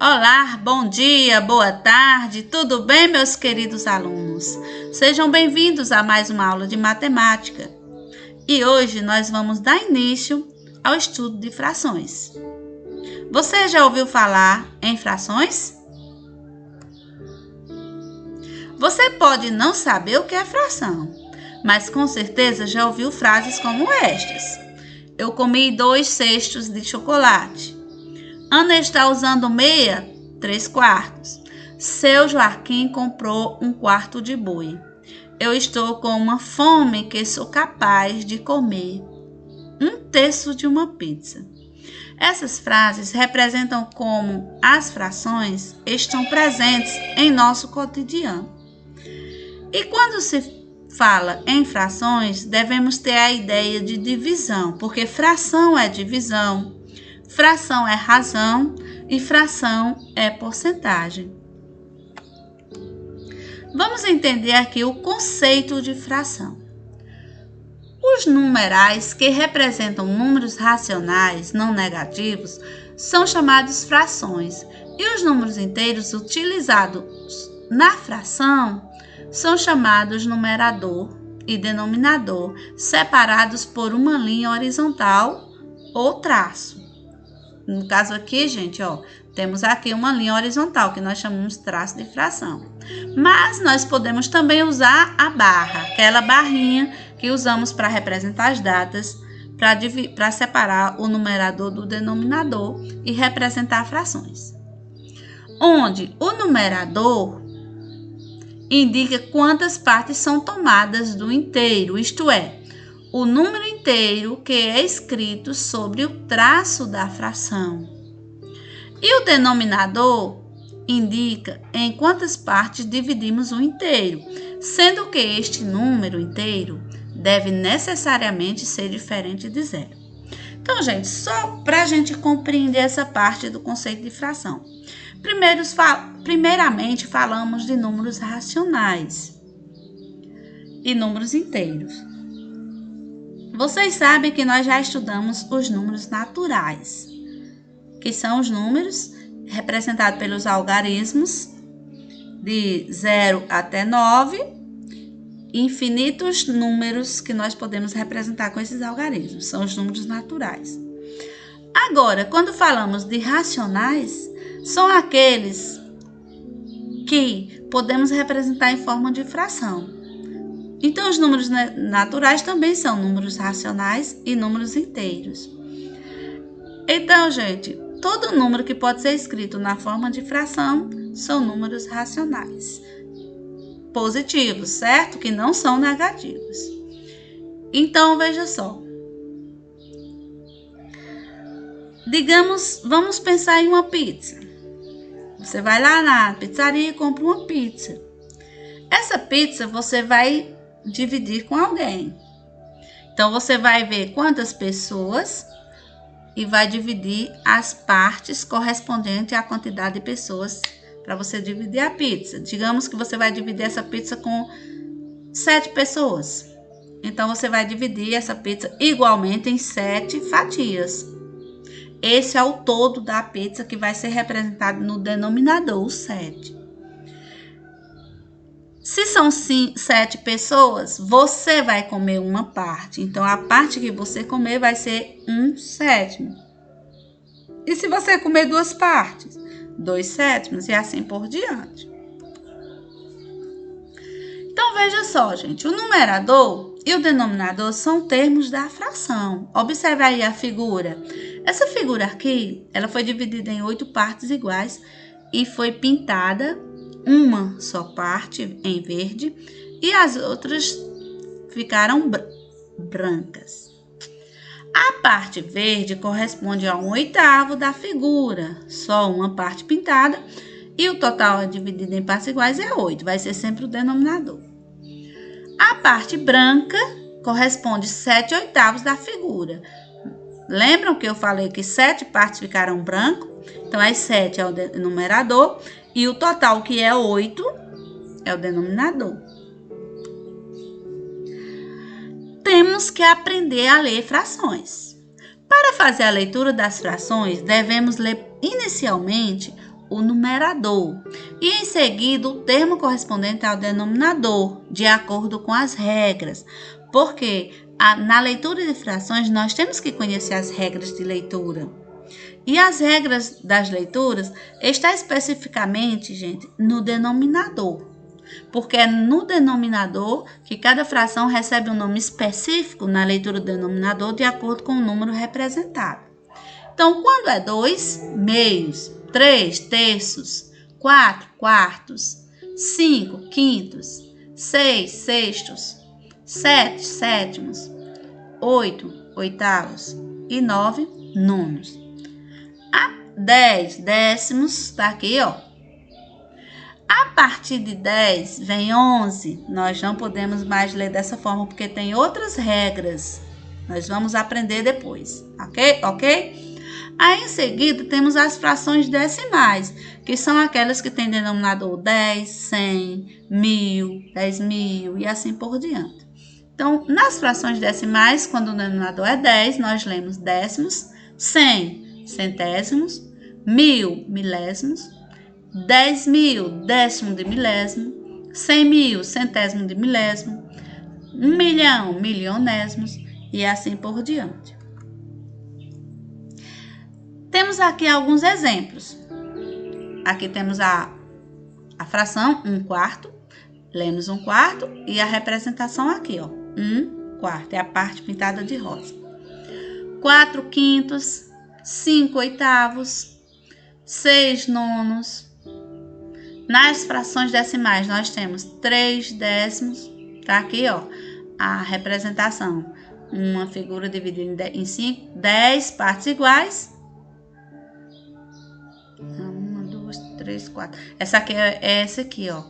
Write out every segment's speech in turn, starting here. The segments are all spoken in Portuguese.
Olá, bom dia, boa tarde, tudo bem, meus queridos alunos? Sejam bem-vindos a mais uma aula de matemática. E hoje nós vamos dar início ao estudo de frações. Você já ouviu falar em frações? Você pode não saber o que é fração, mas com certeza já ouviu frases como estas. Eu comi 2 cestos de chocolate. Ana está usando meia 3/4. Seu Joaquim comprou 1/4 de boi. Eu estou com uma fome que sou capaz de comer 1/3 de uma pizza. Essas frases representam como as frações estão presentes em nosso cotidiano. E quando se fala em frações, devemos ter a ideia de divisão, porque fração é divisão, fração é razão e fração é porcentagem. Vamos entender aqui o conceito de fração. Os numerais que representam números racionais não negativos são chamados frações, e os números inteiros utilizados na fração são chamados numerador e denominador, separados por uma linha horizontal ou traço. No caso aqui, gente, temos aqui uma linha horizontal, que nós chamamos de traço de fração. Mas nós podemos também usar a barra, aquela barrinha que usamos para representar as datas, para separar o numerador do denominador e representar frações. Onde o numerador indica quantas partes são tomadas do inteiro, isto é, o número inteiro que é escrito sobre o traço da fração. E o denominador indica em quantas partes dividimos o inteiro, sendo que este número inteiro deve necessariamente ser diferente de 0. Então, gente, só para a gente compreender essa parte do conceito de fração. Primeiramente, falamos de números racionais e números inteiros. Vocês sabem que nós já estudamos os números naturais, que são os números representados pelos algarismos de 0 até 9, infinitos números que nós podemos representar com esses algarismos, são os números naturais. Agora, quando falamos de racionais, são aqueles que podemos representar em forma de fração. Então, os números naturais também são números racionais e números inteiros. Então, gente, todo número que pode ser escrito na forma de fração são números racionais. Positivos, certo? Que não são negativos. Então, veja só. Digamos, vamos pensar em uma pizza. Você vai lá na pizzaria e compra uma pizza. Essa pizza você vai dividir com alguém. Então, você vai ver quantas pessoas e vai dividir as partes correspondentes à quantidade de pessoas para você dividir a pizza. Digamos que você vai dividir essa pizza com 7 pessoas. Então, você vai dividir essa pizza igualmente em 7 fatias. Esse é o todo da pizza que vai ser representado no denominador, o 7. Se são 7 pessoas, você vai comer uma parte. Então, a parte que você comer vai ser 1/7. E se você comer 2 partes? 2/7 e assim por diante. Então, veja só, gente. O numerador e o denominador são termos da fração. Observe aí a figura. Essa figura aqui, ela foi dividida em 8 partes iguais e foi pintada uma só parte em verde e as outras ficaram brancas. A parte verde corresponde a 1/8 da figura, só uma parte pintada, e o total dividido em partes iguais é 8, vai ser sempre o denominador. A parte branca corresponde a 7/8 da figura. Lembram que eu falei que 7 partes ficaram branco? Então, as 7 é o numerador e o total, que é 8, é o denominador. Temos que aprender a ler frações. Para fazer a leitura das frações, devemos ler inicialmente o numerador, e em seguida o termo correspondente ao denominador, de acordo com as regras, porque na leitura de frações nós temos que conhecer as regras de leitura. E as regras das leituras estão especificamente, gente, no denominador, porque é no denominador que cada fração recebe um nome específico na leitura do denominador de acordo com o número representado. Então, quando é 2 meios, 3 terços, 4 quartos, 5 quintos, 6 sextos, 7 sétimos, 8 oitavos e 9 nonos. 10 décimos, tá aqui, ó. A partir de 10 vem 11. Nós não podemos mais ler dessa forma porque tem outras regras. Nós vamos aprender depois, ok? Aí, em seguida, temos as frações decimais, que são aquelas que têm denominador 10, 100, 1000, 10.000 e assim por diante. Então, nas frações decimais, quando o denominador é 10, nós lemos décimos, 100, centésimos, 1000, milésimos, 10.000, décimo de milésimo, 100.000, centésimo de milésimo, 1 milhão, milionésimos e assim por diante. Temos aqui alguns exemplos. Aqui temos a fração 1 quarto, lemos 1 quarto e a representação aqui, ó, 1 quarto, é a parte pintada de rosa. 4 quintos, 5 oitavos, 6 nonos. Nas frações decimais, nós temos 3 décimos, tá aqui, ó, a representação. Uma figura dividida em 5, 10 partes iguais. 1, 2, 3, 4. Essa aqui é essa aqui, ó.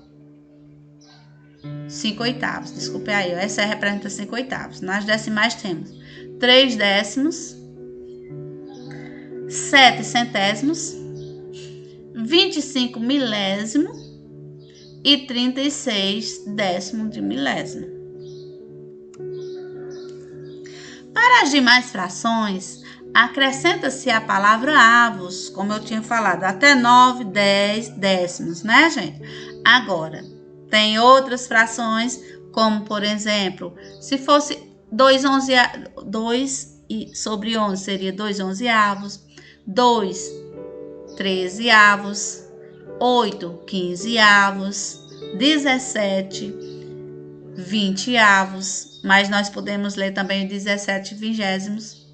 5 oitavos, desculpe aí, ó. Essa representa 5 oitavos. Nas decimais temos 3 décimos, 7 centésimos, 25 milésimo e 36 décimo de milésimo. Para as demais frações, acrescenta-se a palavra avos, como eu tinha falado, até 9, 10 décimos, né, gente? Agora, tem outras frações, como, por exemplo, se fosse 2 sobre 11 seria 2 onzeavos, 2 13avos, 8 15avos, 17 20avos, mas nós podemos ler também 17 vigésimos,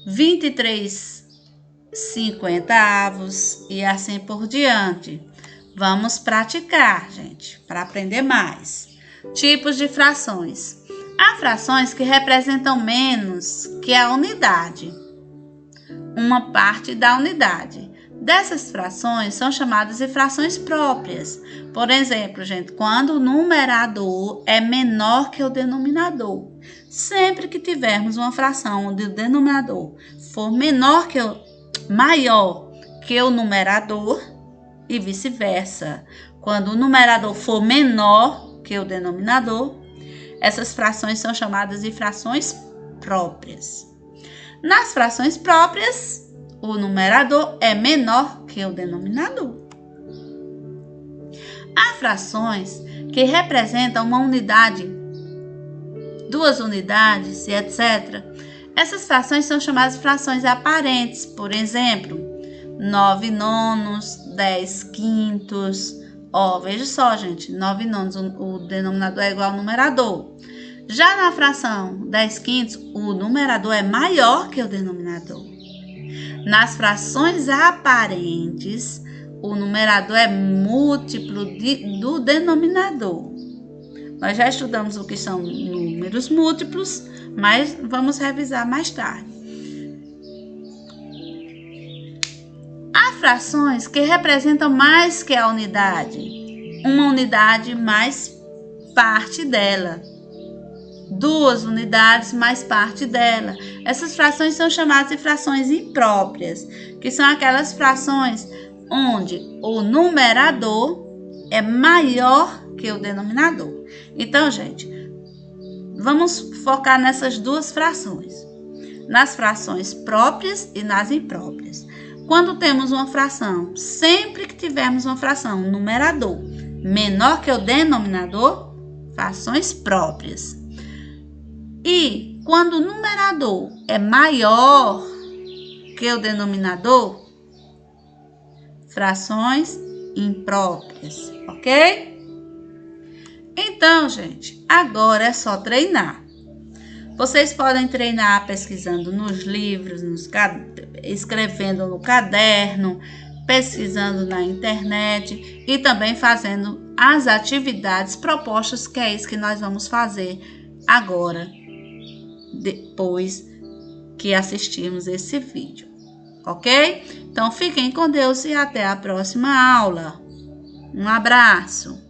23 50avos e assim por diante. Vamos praticar, gente, para aprender mais. Tipos de frações. Há frações que representam menos que a unidade, uma parte da unidade. Dessas frações são chamadas de frações próprias. Por exemplo, gente, quando o numerador é menor que o denominador. Sempre que tivermos uma fração onde o denominador for maior que o numerador e vice-versa. Quando o numerador for menor que o denominador, essas frações são chamadas de frações próprias. Nas frações próprias, o numerador é menor que o denominador. Há frações que representam uma unidade, 2 unidades e etc. Essas frações são chamadas de frações aparentes. Por exemplo, 9 nonos, 10 quintos. Ó, veja só, gente, 9 nonos, o denominador é igual ao numerador. Já na fração 10 quintos, o numerador é maior que o denominador. Nas frações aparentes, o numerador é múltiplo do denominador. Nós já estudamos o que são números múltiplos, mas vamos revisar mais tarde. Há frações que representam mais que a unidade, uma unidade mais parte dela. 2 unidades mais parte dela. Essas frações são chamadas de frações impróprias, que são aquelas frações onde o numerador é maior que o denominador. Então, gente, vamos focar nessas 2 frações, nas frações próprias e nas impróprias. quando temos uma fração, sempre que tivermos uma fração, um numerador menor que o denominador, frações próprias. E quando o numerador é maior que o denominador, frações impróprias, ok? Então, gente, agora é só treinar. Vocês podem treinar pesquisando nos livros, escrevendo no caderno, pesquisando na internet e também fazendo as atividades propostas, que é isso que nós vamos fazer agora, depois que assistirmos esse vídeo, ok? Então, fiquem com Deus e até a próxima aula. Um abraço!